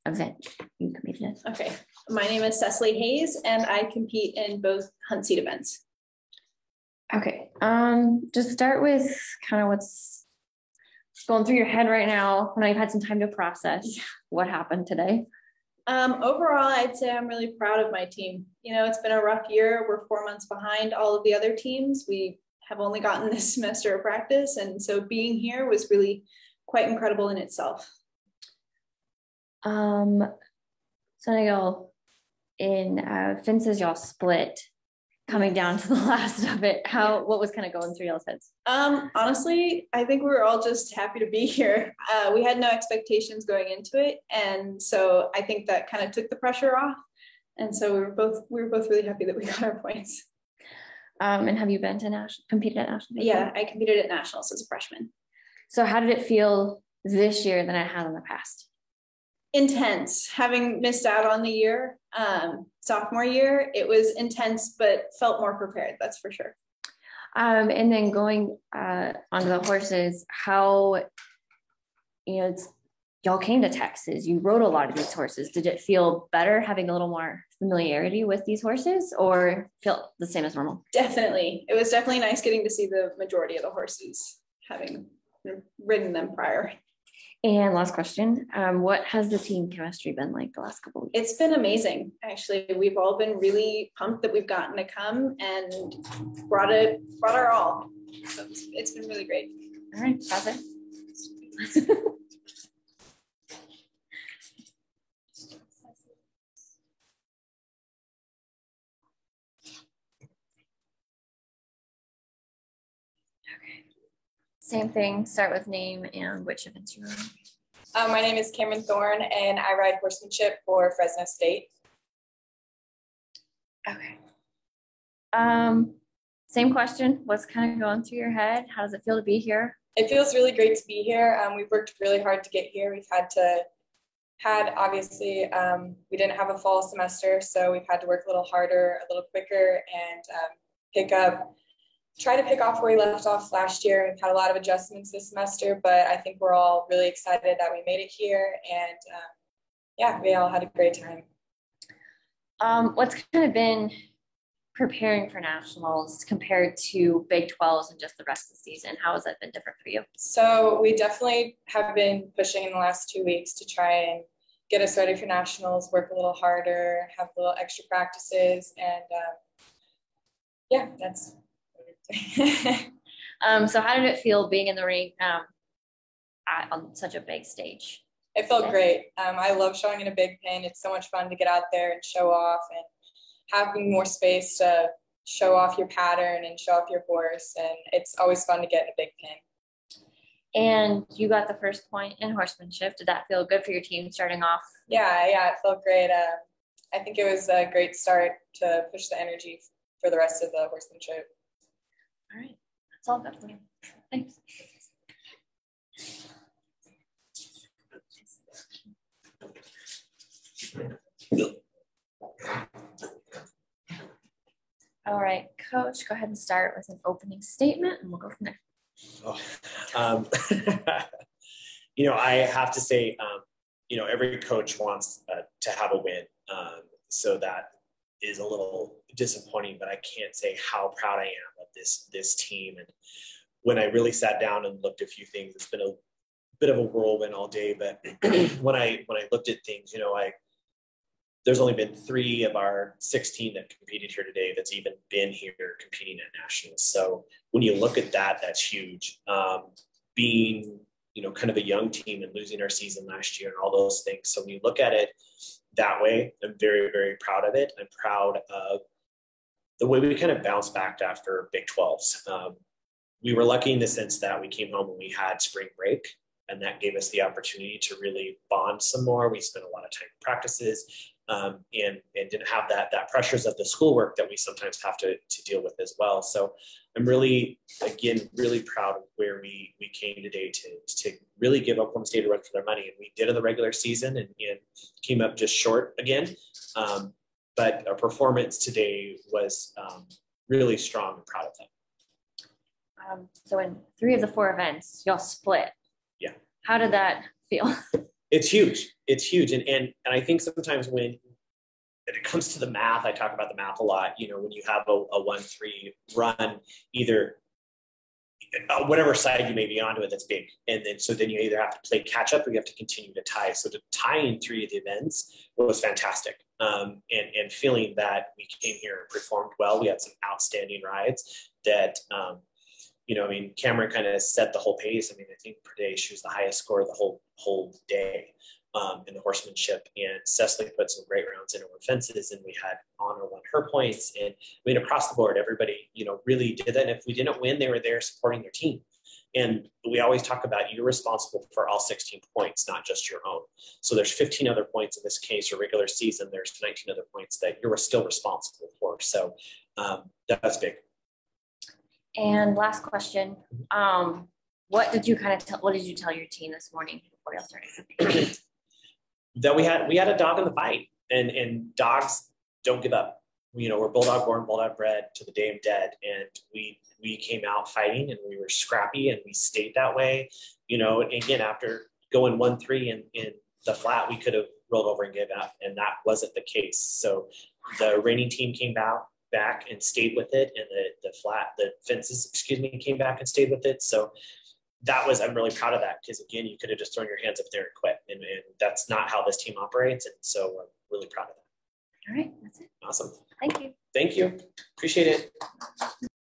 event you competed in? Okay, my name is Cecily Hayes, and I compete in both Hunt Seat events. Okay, just start with kind of what's going through your head right now. When you've had some time to process what happened today. Overall, I'd say I'm really proud of my team. It's been a rough year. We're 4 months behind all of the other teams. We have only gotten this semester of practice, and so being here was really quite incredible in itself. Senegal in fences, y'all split coming down to the last of it. What was kind of going through y'all's heads? Honestly, I think we were all just happy to be here. We had no expectations going into it, and so I think that kind of took the pressure off. And so we were both really happy that we got our points. And have you been to competed at nationals? Yeah, I competed at nationals as a freshman. So how did it feel this year than it had in the past? Intense. Having missed out on the year, sophomore year, it was intense, but felt more prepared, that's for sure. And then going onto the horses, how, y'all came to Texas, you rode a lot of these horses. Did it feel better having a little more familiarity with these horses, or felt the same as normal? Definitely. It was definitely nice getting to see the majority of the horses, having ridden them prior. And last question, what has the team chemistry been like the last couple of weeks? It's been amazing, actually. We've all been really pumped that we've gotten to come and brought our all. So it's been really great. All right, that's it. Same thing, start with name and which events you're on. My name is Cameron Thorne, and I ride horsemanship for Fresno State. Okay. Same question, what's kind of going through your head? How does it feel to be here? It feels really great to be here. We've worked really hard to get here. Obviously, we didn't have a fall semester, so we've had to work a little harder, a little quicker, and try to pick off where we left off last year. We've had a lot of adjustments this semester, but I think we're all really excited that we made it here, and we all had a great time. What's kind of been preparing for nationals compared to Big 12s and just the rest of the season? How has that been different for you? So we definitely have been pushing in the last 2 weeks to try and get us ready for nationals, work a little harder, have a little extra practices, and that's so how did it feel being in the ring on such a big stage? It felt great. I love showing in a big pen. It's so much fun to get out there and show off, and having more space to show off your pattern and show off your horse, and it's always fun to get in a big pen. And you got the first point in horsemanship. Did that feel good for your team starting off? Yeah, it felt great. I think it was a great start to push the energy for the rest of the horsemanship. All right, that's all good for me. Thanks. All right, Coach, go ahead and start with an opening statement and we'll go from there. I have to say, every coach wants to have a win. So that is a little disappointing, but I can't say how proud I am of this team. And when I really sat down and looked at a few things, it's been a bit of a whirlwind all day, but when I looked at things, there's only been 3 of our 16 that competed here today that's even been here competing at nationals. So when you look at that, that's huge. Being, kind of a young team and losing our season last year and all those things. So when you look at it that way, I'm very, very proud of it. I'm proud of the way we kind of bounced back after Big 12s. We were lucky in the sense that we came home and we had spring break, and that gave us the opportunity to really bond some more. We spent a lot of time in practices, and didn't have that pressures of the schoolwork that we sometimes have to deal with as well. So I'm really, again, really proud of where we came today to really give Oklahoma State a run for their money. And we did in the regular season and came up just short again. But our performance today was really strong and proud of them. So in 3 of the 4 events, y'all split. Yeah. How did that feel? It's huge. It's huge. And I think sometimes when it comes to the math, I talk about the math a lot, you know, when you have a 1-3 run, either whatever side you may be onto it, that's big. And then you either have to play catch up or you have to continue to tie. So to tie in 3 of the events was fantastic. And feeling that we came here and performed well. We had some outstanding rides that, you know, I mean, Cameron kind of set the whole pace. I mean, I think per day she was the highest score of the whole day in the horsemanship. And Cecily put some great rounds in over fences, and we had Honor won her points. And I mean, across the board, everybody, you know, really did that. And if we didn't win, they were there supporting their team. And we always talk about you're responsible for all 16 points, not just your own. So there's 15 other points in this case, or regular season, there's 19 other points that you're still responsible for. So that's big. And last question, what did you tell your team this morning before y'all started? That we had a dog in the fight, and dogs don't give up. You know, we're bulldog born, bulldog bred to the day I'm dead, and we came out fighting, and we were scrappy, and we stayed that way. You know, and again, after going 1-3 in the flat, we could have rolled over and given up, and that wasn't the case. So the reigning team came back and stayed with it, and the fences, came back and stayed with it. So I'm really proud of that, because again, you could have just thrown your hands up there and quit, and that's not how this team operates. And so I'm really proud of that. All right, that's it. Awesome. Thank you. Thank you. Appreciate it.